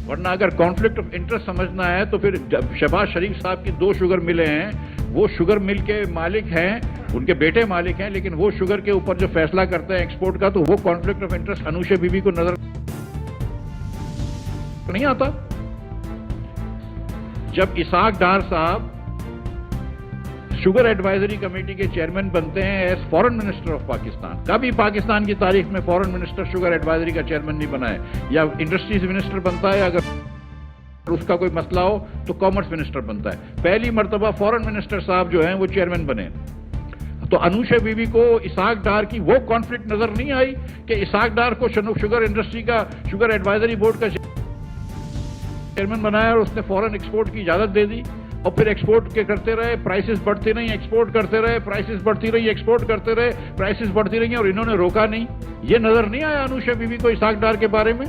ورنہ اگر conflict of interest سمجھنا ہے تو پھر شہباز شریف صاحب کی 2 شوگر ملیں ہیں، وہ شوگر مل کے مالک ہیں، ان کے بیٹے مالک ہیں، لیکن وہ شوگر کے اوپر جو فیصلہ کرتے ہیں ایکسپورٹ کا، تو وہ کانفلکٹ آف انٹرسٹ انوشے بی بی کو نظر نہیں آتا؟ جب اسحاق ڈار صاحب شوگر ایڈوائزری کمیٹی کے چیئرمین بنتے ہیں as foreign minister of Pakistan, کبھی پاکستان کی تاریخ میں فارن منسٹر شوگر ایڈوائزری کا چیئرمین نہیں بنا ہے، یا انڈسٹریز منسٹر بنتا ہے، اگر اس کا کوئی مسئلہ ہو تو کامرس منسٹر بنتا ہے، پہلی مرتبہ فارن منسٹر صاحب جو ہیں وہ چیئرمین بنے۔ تو انوشا بی بی کو اسحاق ڈار کی وہ کانفلکٹ نظر نہیں آئی کہ اسحاق ڈار کو شوگر انڈسٹری کا شوگر ایڈوائزری بورڈ کا چیئرمین بنایا اور اس نے فورن ایکسپورٹ کی اجازت دے دی، اور پھر ایکسپورٹ کے کرتے رہے، پرائسز بڑھتی رہی، ایکسپورٹ کرتے رہے، پرائسز بڑھتی رہی، ایکسپورٹ کرتے رہے، پرائسز بڑھتی رہی، اور انہوں نے روکا نہیں۔ یہ نظر نہیں آیا انوشا بی بی کو اسحاق ڈار کے بارے میں؟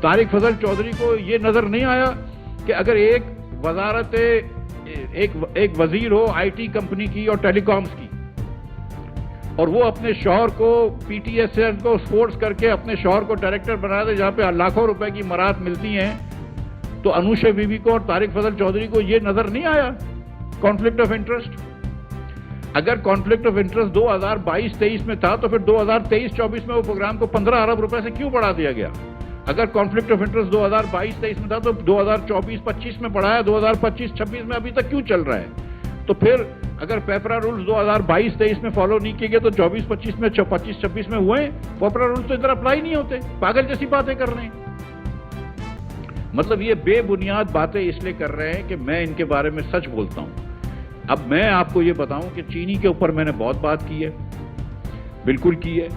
طارق فضل چودھری کو یہ نظر نہیں آیا کہ اگر ایک وزارت ایک وزیر ہو آئی ٹی کمپنی کی اور ٹیلی کامز کی، اور وہ اپنے شوہر کو پی ٹی ایس کو فورس کر کے اپنے شوہر کو ڈائریکٹر بنا دے جہاں پہ لاکھوں روپے کی مراد ملتی ہیں، تو انوشا بی بی کو اور طارق فضل چودھری کو یہ نظر نہیں آیا کانفلکٹ آف انٹرسٹ؟ اگر کانفلکٹ آف انٹرسٹ 2022-23 میں تھا تو پھر 2023-24 میں وہ پروگرام کو 15 ارب روپے سے کیوں بڑھا دیا گیا؟ اگر کانفلکٹ آف انٹرسٹ 2022-23 میں تھا تو 2024-25 میں بڑھایا، 2025-26 میں ابھی تک کیوں چل رہا ہے؟ تو پھر اگر پیپرا رولز 2022-23 میں فالو نہیں کیے گئے تو 24-25 میں 25-26 میں ہوئے، پیپرا رولز تو ادھر اپلائی نہیں ہوتے، پاگل جیسی باتیں کر رہے ہیں۔ مطلب یہ بے بنیاد باتیں اس لیے کر رہے ہیں کہ میں ان کے بارے میں سچ بولتا ہوں۔ اب میں آپ کو یہ بتاؤں کہ چینی کے اوپر میں نے بہت بات کی ہے، بالکل کی ہے،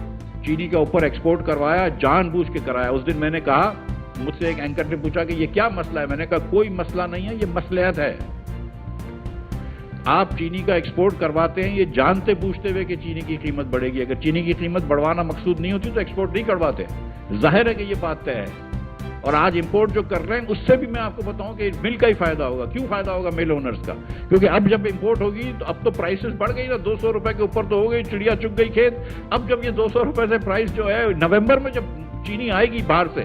چینی کے اوپر ایکسپورٹ کروایا، جان بوجھ کے کرایا۔ اس دن میں نے کہا، مجھ سے ایک اینکر نے پوچھا کہ یہ کیا مسئلہ ہے، میں نے کہا کوئی مسئلہ نہیں ہے، یہ مصلحت ہے۔ آپ چینی کا ایکسپورٹ کرواتے ہیں یہ جانتے بوجھتے ہوئے کہ چینی کی قیمت بڑھے گی، اگر چینی کی قیمت بڑھوانا مقصود نہیں ہوتی تو ایکسپورٹ نہیں کرواتے، ظاہر ہے کہ یہ بات طے ہے۔ اور آج امپورٹ جو کر رہے ہیں اس سے بھی میں آپ کو بتاؤں کہ مل کا ہی فائدہ ہوگا۔ کیوں فائدہ ہوگا؟ مل اونرز کا، کیونکہ اب جب امپورٹ ہوگی تو اب تو پرائسز بڑھ گئی نا، 200 روپے کے اوپر تو ہو گئی، چڑیا چگ گئی کھیت۔ اب جب یہ 200 روپے سے پرائس جو ہے نومبر میں جب چینی آئے گی باہر سے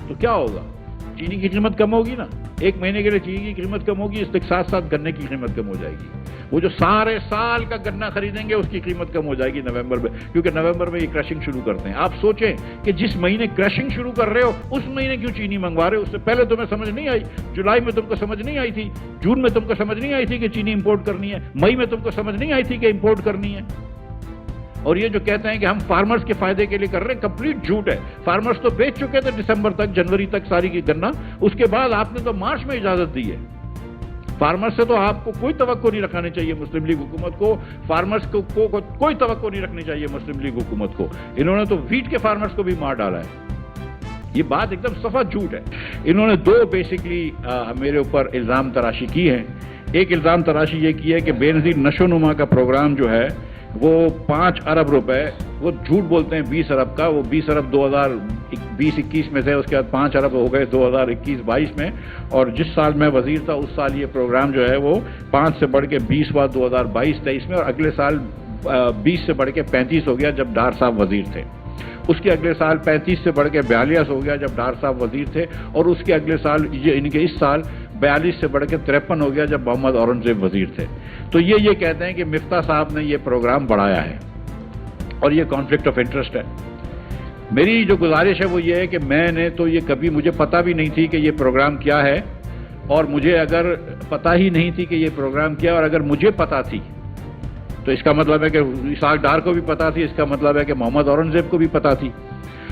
تو کیا ہوگا؟ چینی کی قیمت کم ہوگی نا، 1 مہینے کے لیے چینی کی قیمت کم ہوگی، اس کے ساتھ ساتھ گنے کی قیمت کم ہو جائے گی۔ وہ جو سارے سال کا گنا خریدیں گے اس کی قیمت کم ہو جائے گی نومبر میں، کیونکہ نومبر میں یہ کرشنگ شروع کرتے ہیں۔ آپ سوچیں کہ جس مہینے کرشنگ شروع کر رہے ہو اس مہینے کیوں چینی منگوا رہے ہو؟ اس سے پہلے تمہیں سمجھ نہیں آئی؟ جولائی میں تم کو سمجھ نہیں آئی تھی، جون میں تم کو سمجھ نہیں آئی تھی کہ چینی امپورٹ کرنی ہے، مئی میں تم کو سمجھ نہیں آئی تھی کہ امپورٹ کرنی ہے؟ اور یہ جو کہتے ہیں کہ ہم فارمرز کے فائدے کے لیے کر رہے ہیں، کمپلیٹ جھوٹ ہے۔ فارمرز تو بیچ چکے تھے دسمبر تک، جنوری تک ساری کی گنا، اس کے بعد آپ نے تو مارچ میں اجازت دی ہے۔ فارمرز سے تو آپ کو کوئی توقع نہیں رکھانی چاہیے مسلم لیگ حکومت کو، فارمرز کو کوئی توقع نہیں رکھنی چاہیے مسلم لیگ حکومت کو۔ انہوں نے تو ویٹ کے فارمرز کو بھی مار ڈالا ہے، یہ بات ایک دم صفا جھوٹ ہے۔ انہوں نے 2 بیسکلی میرے اوپر الزام تراشی کی ہے۔ ایک الزام تراشی یہ کی ہے کہ بے نظیر نشو و نما کا پروگرام جو ہے وہ 5 ارب روپے، وہ جھوٹ بولتے ہیں 20 ارب کا، وہ 20 ارب 2020-21 میں تھے، اس کے بعد 5 ارب ہو گئے 2021-22 میں، اور جس سال میں وزیر تھا اس سال یہ پروگرام جو ہے وہ 5 سے بڑھ کے 20 ہوا 2022-23 میں، اور اگلے سال 20 سے بڑھ کے 35 ہو گیا جب ڈار صاحب وزیر تھے، اس کے اگلے سال 35 سے بڑھ کے 42 ہو گیا جب ڈار صاحب وزیر تھے، اور اس کے اگلے سال ان کے اس سال 42 سے بڑھ کے 53 ہو گیا جب محمد اورنگزیب وزیر تھے۔ تو یہ کہتے ہیں کہ مفتاح صاحب نے یہ پروگرام بڑھایا ہے اور یہ کانفلکٹ آف انٹرسٹ ہے۔ میری جو گزارش ہے وہ یہ ہے کہ میں نے تو یہ کبھی، مجھے پتہ بھی نہیں تھی کہ یہ پروگرام کیا ہے، اور مجھے اگر پتہ ہی نہیں تھی کہ یہ پروگرام کیا، اور اگر مجھے پتہ تھی تو اس کا مطلب ہے کہ اسحاق ڈار کو بھی پتہ تھی، اس کا مطلب ہے کہ محمد اورنگزیب کو بھی پتہ تھی،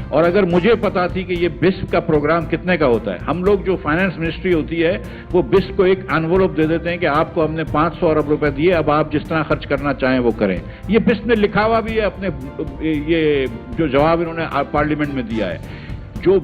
اور اگر مجھے پتا تھی کہ یہ بسپ کا پروگرام کتنے کا ہوتا ہے۔ ہم لوگ جو فائنانس منسٹری ہوتی ہے وہ بسپ کو ایک انوولپ دے دیتے ہیں کہ آپ کو ہم نے 500 ارب روپے دیے، اب آپ جس طرح خرچ کرنا چاہیں وہ کریں۔ یہ بسپ نے لکھا ہوا بھی ہے اپنے، یہ جو جواب انہوں نے پارلیمنٹ میں دیا ہے، جو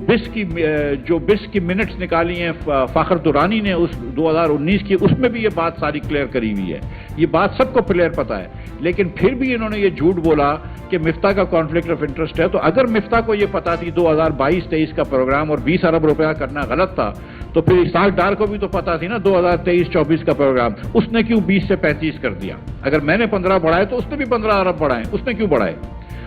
بسپ کی منٹس نکالی ہیں فاخر درانی نے اس 2019 کی، اس میں بھی یہ بات ساری کلیئر کری ہوئی ہے، یہ بات سب کو کلیئر پتا ہے۔ لیکن پھر بھی انہوں نے یہ جھوٹ بولا کہ مفتاح کا کانفلکٹ آف انٹرسٹ ہے۔ تو اگر مفتاح کو یہ پتا تھی 2022-23 کا پروگرام اور 20 ارب روپیہ کرنا غلط تھا، تو پھر اسحاق ڈار کو بھی تو پتا تھی نا 2023-24 کا پروگرام، اس نے کیوں 20 سے 35 کر دیا؟ اگر میں نے 15 بڑھائے تو اس نے بھی 15 ارب بڑھائے، اس نے کیوں بڑھائے؟